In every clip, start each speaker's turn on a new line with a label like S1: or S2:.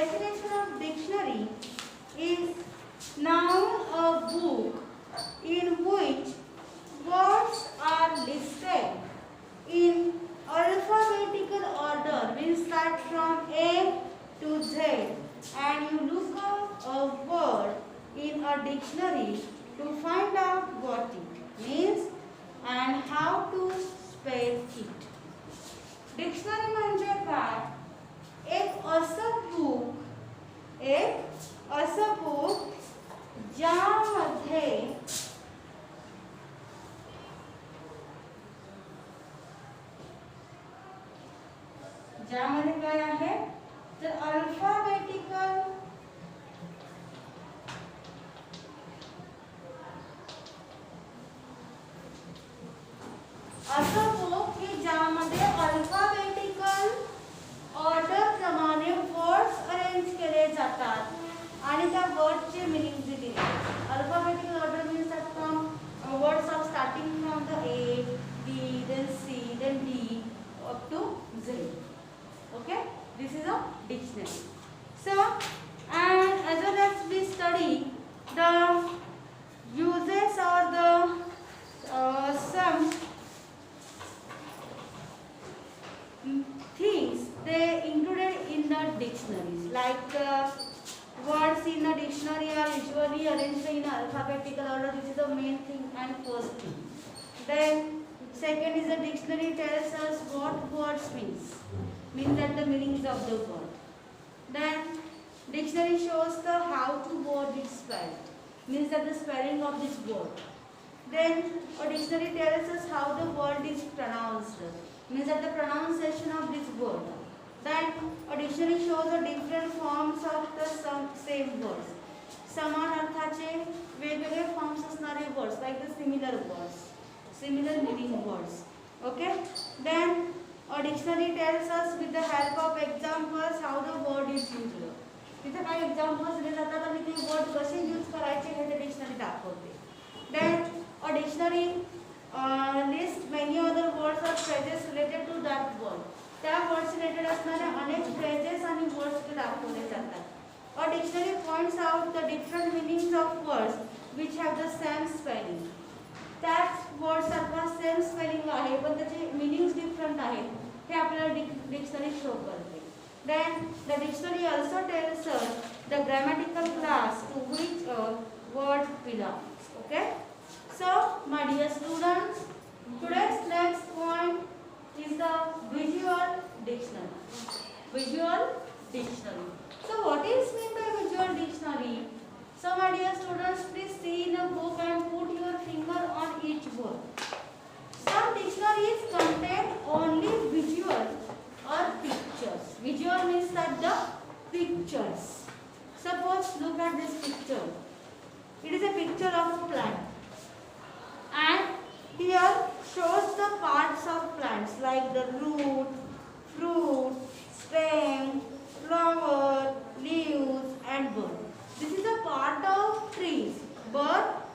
S1: definition of dictionary is noun a book in which words are listed in alphabetical order, means that from A to Z, and you look up a word in a dictionary to find out what it means and how to spell it. Dictionary म्हणजे काय? एक असं book ज्यामध्ये काय आहे तर alphabetical असं book की ज्यामध्ये अल्फाबेटिकल ऑर्डर प्रमाणे वर्ड्स अरेंज केले जातात आणि त्या वर्डचे मीनिंग दिले. Alphabetical order means that from words of starting from the A, B, then C, then D up to Z. Okay, this is a dictionary. So, and as well as we study the uses or the some things they included in the dictionaries, like words in the dictionary are usually arranged in alphabetical order. This is the main thing and first thing. Then second is the dictionary tells us what words means that the meanings of the word. Then dictionary shows the how to word is spelled, means that the spelling of this word. Then a dictionary tells us how the word is pronounced, means that the pronunciation of this word. Then a dictionary shows the different forms of the same words. समान अर्थाचे वेगवेगळे forms असणारे words, like the similar words, similar meaning words. Okay. Then a dictionary tells us with the help of examples how the word is used. तिथे काही examples दिले जातात आणि ते word कसे यूज करायचे हे ते डिक्शनरी दाखवते. Then a dictionary lists many other words or phrases related to that word. त्या वर्ड्स रिलेटेड असणारे अनेक फ्रेजेस आणि वर्ड्स ते दाखवले जातात. A dictionary points out the different meanings of words which have the same spelling. त्याच words सारखा same spelling आहे पण त्याचे मीनिंग्स डिफरंट आहेत हे आपल्याला डिक्शनरी शो करते. Then the dictionary also tells us the grammatical class to which a word belongs. Okay. So, my dear students, today's next point is the visual dictionary. Visual dictionary. So, what is meant by visual dictionary? So, my dear students, please see in a book and put your finger on each word. Some dictionaries contain only visual or pictures. Visual means that the pictures. Suppose look at this picture. It is a picture of a plant. And here shows the parts of plants like the root, fruit, stem, flower, leaves and bud. This is a part of trees, but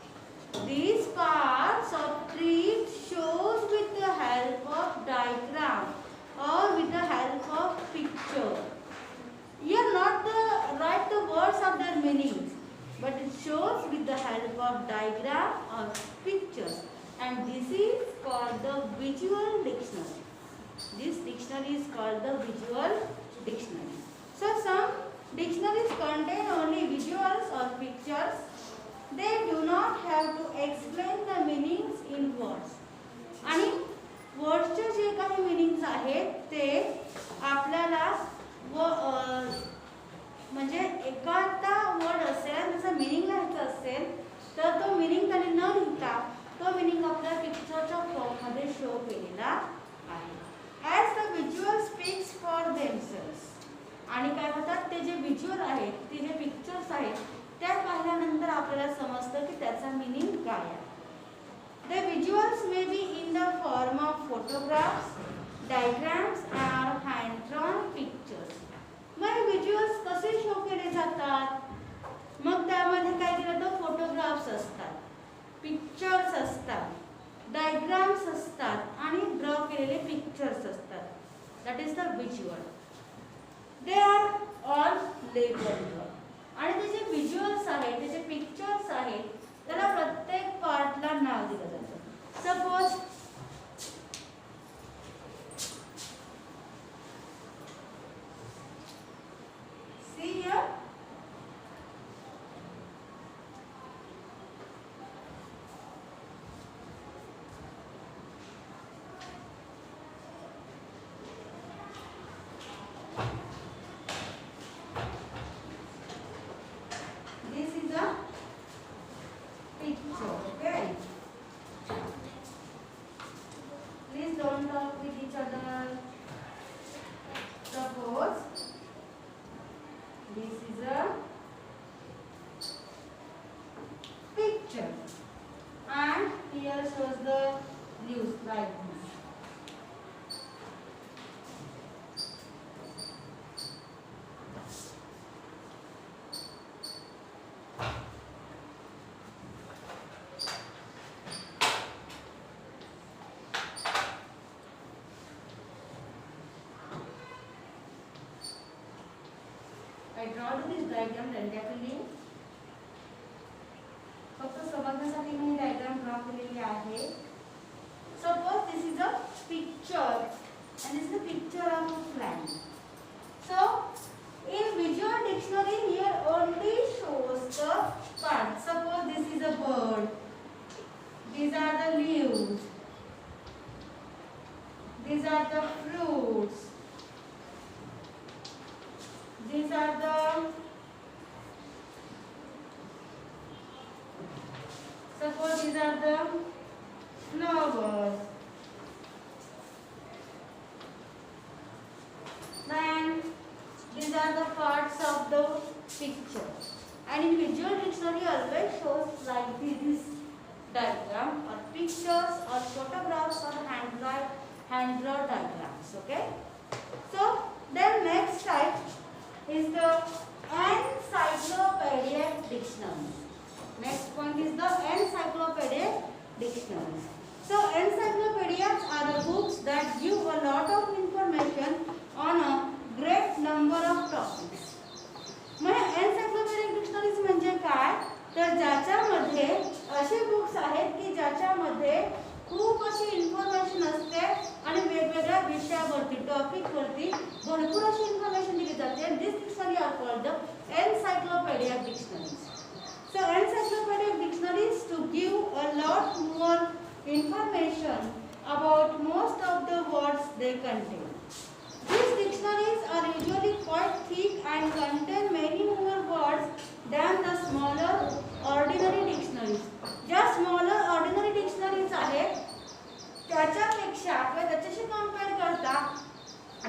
S1: these parts of trees shows with the help of diagram or with the help of picture. Here not write the words of their meanings, but it shows with the help of diagram or pictures, and this is called the visual dictionary. This dictionary is called the visual dictionary. So some dictionaries contain only visuals or pictures. They do not have to explain the meanings in words. आणि वर्ड्सचे जे काही meanings आहेत ते आपल्याला म्हणजे एखादा word असेल त्याचा meaning लिहायचा असेल तर तो मीनिंग त्यांनी न लिहिता तो मीनिंग आपल्या पिक्चरच्या फॉर्ममध्ये शो केलेला आहे. As the visual speaks for themselves. आणि काय होतात ते जे व्हिज्युअल आहेत ते जे पिक्चर्स आहेत त्या पाहिल्यानंतर आपल्याला समजतं की त्याचा मीनिंग काय आहे. The visuals may be in the form of photographs, diagrams or hand-drawn pictures. Mug visuals कसे शो केले जातात? मग त्यामध्ये काय केलं तर फोटोग्राफ्स असतात, पिक्चर्स असतात, डायग्राम्स असतात आणि ड्रॉ केलेले पिक्चर्स असतात. That is the visual. They are on label आणि त्याचे व्हिज्युअल्स आहेत, त्याचे पिक्चर्स आहेत, त्याला प्रत्येक पार्टला नाव दिलं जातं. Suppose see here, this is a picture. Okay, please don't talk with each other. Suppose this is a picture and here shows the leaves like this. I draw this diagram randomly. फक्त समजण्यासाठी मी diagram draw केलेली आहे. Suppose this is a picture and this is a picture of a plant. So in visual dictionary here only shows the part. Suppose this is a bird. These are the leaves. These are the fruits. These are the suppose these are the flowers. Then these are the parts of the picture. And in visual dictionary always shows like this diagram or pictures or photographs or hand drawn diagrams. Okay. So then next type is the encyclopedic dictionary. Next point is the encyclopedic dictionary. So encyclopedias are the books that give a lot of information on a great number of topics. म्हणजे encyclopedic dictionaries म्हणजे काय, तर ज्याच्यामध्ये असे books आहेत की ज्याच्यामध्ये खूप अशी इन्फॉर्मेशन असते आणि वेगवेगळ्या विषयावरती टॉपिकवरती भरपूर अशी इन्फॉर्मेशन दिली जाते. And this dictionary are called the encyclopedic dictionaries. So encyclopedic dictionaries to give a lot more information about most of the words they contain. These dictionaries are usually quite thick and contain many more words than the smaller ordinary dictionaries. ज्या smaller ordinary dictionaries आहेत त्याच्यापेक्षा किंवा त्याच्याशी compare करता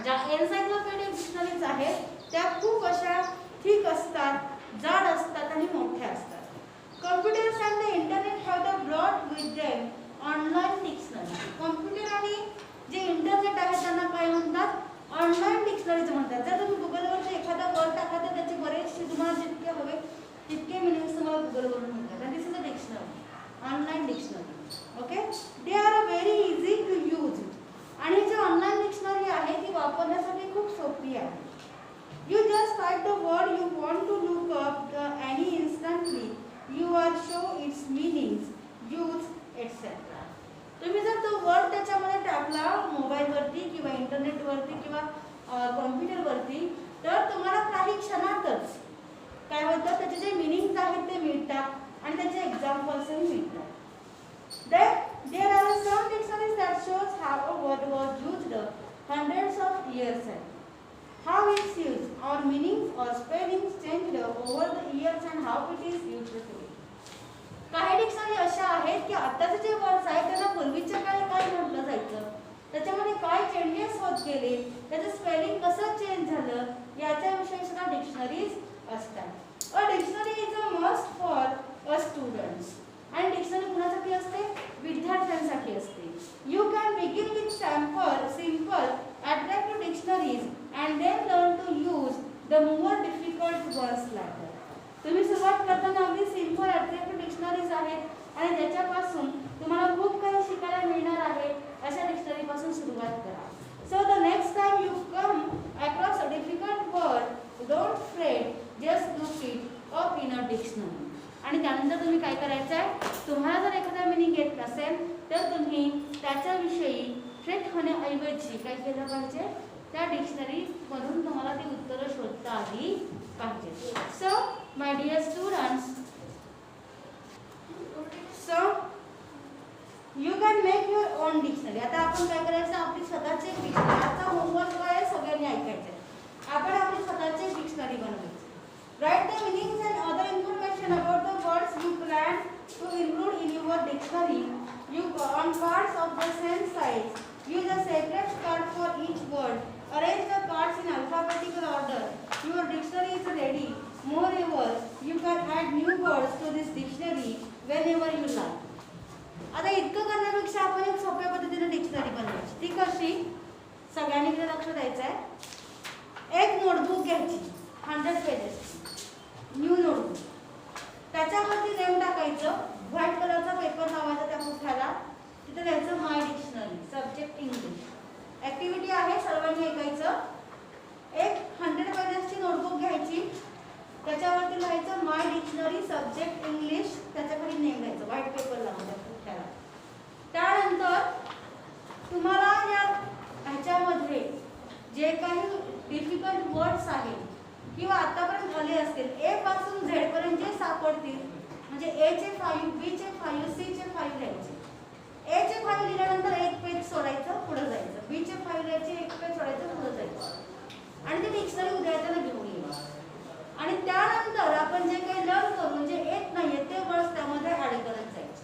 S1: ज्या encyclopedic dictionaries आहेत त्या खूप अशा थिक असतात, जाड असतात आणि मोठ्या असतात. Computers and the internet have brought with them online dictionary. Computer आणि जे इंटरनेट आहे त्यांना काय म्हणतात, ऑनलाइन डिक्शनरीज म्हणतात. जर तुम्ही गुगलवरती एखादा वर्ड टाकला तर त्याचे बरेचसे तुम्हाला जितके हवे तितके मीनिंग्स तुम्हाला गुगलवरून मिळतात. आणि this is a dictionary, online dictionary. Okay, they are very easy to use. आणि जी ऑनलाइन डिक्शनरी आहे ती वापरण्यासाठी खूप सोपी आहे. You just type the word you want to look up any instantly. You are show its meanings, use, etc. तुम्ही जर तो वर्ड त्याच्यामध्ये टाकला मोबाईलवरती किंवा इंटरनेटवरती किंवा कॉम्प्युटरवरती तर तुम्हाला काही क्षणातच काय होतं, त्याचे जे मीनिंग्स आहेत ते मिळतात आणि त्याचे एक्झाम्पल्सही मिळतात. There are some dictionaries that shows how a word was used hundreds of years ago. How its use or meanings or spellings changed over the years and how it is used today. काही dictionary अशा आहेत की आताचे जे words आहेत त्यांना पूर्वीच्या काळी काय म्हटलं जायचं, त्याच्यामध्ये काय चेंजेस होत गेले, त्याचं स्पेलिंग कसं चेंज झालं याच्याविषयी सुद्धा डिक्शनरीज असतात. A dictionary is a must for a students. आणि डिक्शनरी कुणासाठी असते, विद्यार्थ्यांसाठी असते. You can begin with simple attractive dictionaries and then learn to use the more difficult words later. तुम्ही सुरुवात करताना अगदी सिंपल अट्रॅक्टिव्ह डिक्शनरीज आहेत आणि ज्याच्यापासून तुम्हाला खूप काही शिकायला मिळणार आहे अशा डिक्शनरी पासून सुरुवात करा. So the next time you come across a difficult word, don't त्याच्याविषयी थ्रेट होण्याऐवजी काय केलं पाहिजे, त्या डिक्शनरी मधून तुम्हाला ती उत्तरं शोधता आली पाहिजे. So my dear students, so you can make your own dictionary. आता आपण काय करायचं, आपली स्वतःची एक डिक्शनरी. आता होमवर्क काय आहे, सगळ्यांनी ऐकायचं. आपण आपली स्वतःची एक डिक्शनरी बनवायची. Write the meanings and other information about the words you plan to include in your dictionary. You on cards of the same size. Use a separate card for each word. Arrange the cards in alphabetical order. Your dictionary is ready. Moreover, you can add new words to this dictionary whenever you like. आता इतकं करण्यापेक्षा आपण एक सोप्या पद्धतीने dictionary बनवायची. ती कशी, सगळ्यांनी इकडे लक्ष द्यायचं आहे. एक नोटबुक घ्यायची 100 पेजेस, न्यू नोटबुक. त्याच्यावरती नेम टाकायचं, व्हाईट कलरचा पेपर लावायचा त्या पुठ्याला, तिथे लिहायचं my dictionary, subject English. Activity आहे, सर्वांनी ऐकायचं. एक 100 पेजेसची नोटबुक घ्यायची, त्याच्यावरती लिहायचं माय डिक्शनरी सब्जेक्ट इंग्लिश, त्याच्याखाली नेम लिहायचं व्हाईट पेपर लावून त्या पुठ्याला. त्यानंतर तुम्हाला या ह्याच्यामध्ये जे काही डिफिकल्ट वर्ड्स आहेत किंवा आतापर्यंत आले असतील, ए पासून झेड पर्यंत जे सापडतील, म्हणजे ए चे 5, बी चे 5, सी चे 5 लिहायचे. ए चे 5 लिहिल्यानंतर एक पेज सोडायचं, पुढे जायचं. बी चे 5 लिहायचे, एक पेज सोडायचं, पुढे जायचं. आणि ती डिक्शनरी उद्या येताना घेऊन यायची. आणि त्यानंतर आपण जे काही लर्न करू, म्हणजे येत नाहीये ते वर्ड्स त्यामध्ये ऍड करत जायचे.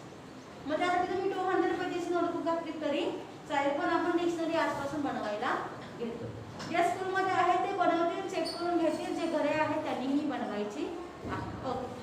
S1: मग त्यासाठी तुम्ही 200 पेजेसची नोटबुक घातली तरी चालेल, पण आपण डिक्शनरी आजपासून बनवायला घेतो. जे स्कूलमध्ये आहे ते बनवतील, चेक करून घेतील. जे घरी आहे त्यांनीही बनवायची आहे. ओके.